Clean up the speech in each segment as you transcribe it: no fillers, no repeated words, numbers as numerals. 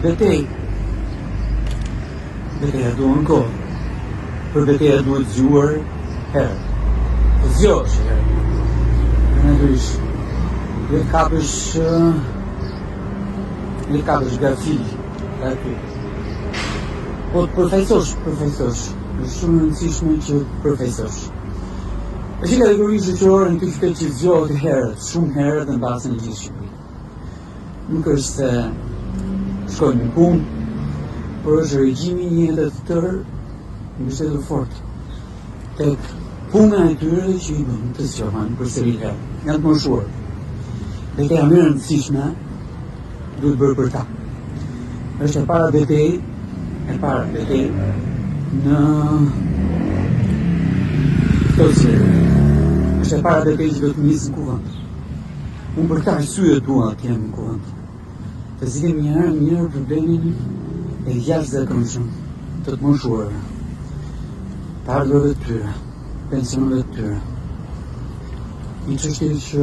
betejë. Beteja duhet kohë. Për beteja duhet zgjuar herë. Të zgjohesh herë. Natyrisht, le të kapësh gafil aty. Po të përfaqësosh. Është shumë e rëndësishme që të përfaqësosh. Është një kategori shoqërore në këtë qytet që zgjohet herët, shumë herët dhe mbasën në gjithë Shqipërinë. Nuk është se shkojnë në punë, por është regjimi një jetë të tërë mbështetur fort tek puna e tyre që i bën të zgjohen përsëri herë. Janë të moshuar. Beteja më e rëndësishme duhet bërë për ta. Është e para betejë në është e para betejë që do të nisë në kuvend. Unë për ta arsye dua të jem në kuvend. Të zgjidhim një herë problemin e jashtëzakonshëm të moshuarve, të ardhurave të tyre, pensioneve të tyre. Një çështje që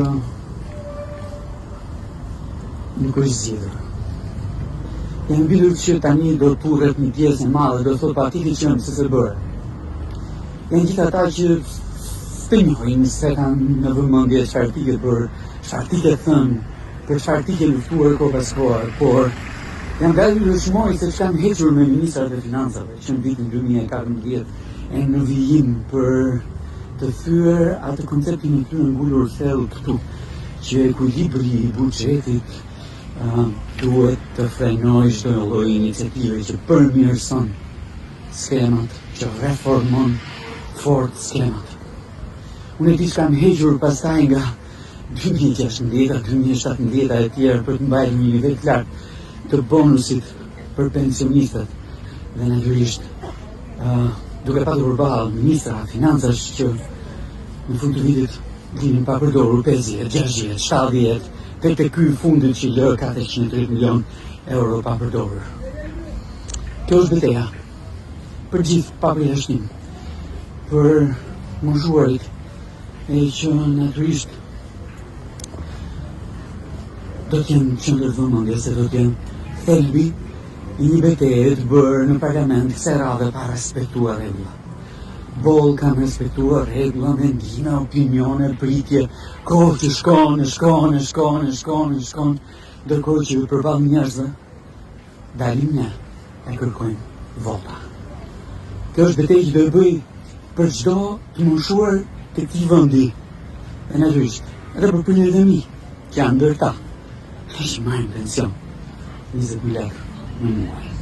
nuk është zgjidhur. Jam mbyllur që tani do të turret një pjesë e madhe, do të thotë partiti që se bëre. Janë gjithë ata që të njohin se kanë në vëmendje çfarë ti ke bërë, çfarë ti ke thënë, për çfarë ti ke luftuar kohë pas kohe, por janë gati të shmojnë se kanë hequr me ministrat e financave që në vitin 2014 e në vijim për të thyer atë konceptin e tyre ngulur thellë këtu, që ekuilibri i buxhetit duhet të frenojë çdo lloj iniciative që përmirëson skemat, që reformon fort skemat. Unë e di që kam hequr pastaj nga 2016, 2017 e tjerë për të mbajtur një nivel të lartë të bonusit për pensionistët dhe natyrisht duke patur përballë ministra financash që në fund të vitit vinin pa përdorur 50, 60, 70 tek ky fundit që lë 430 milion euro pa përdorur. Kjo është beteja për gjithë pa përjashtim, për moshuarit e që natyrisht do të jenë qendër vëmendje se do të jenë thelbi i një beteje të bërë në parlament kësaj radhe pa respektuar rregulla. Boll kam respektuar rregulla, mendime, opinione, pritje, kohë që shkon, ndërkohë që përballë njerëzve dalim ne e kërkojmë vota. Kjo është betejë që do e bëj për çdo të moshuar të këtij vendi. E natyrisht, edhe për prindërit e mi, që janë ndër ta, që marrin pension 20.000 lekë në muaj.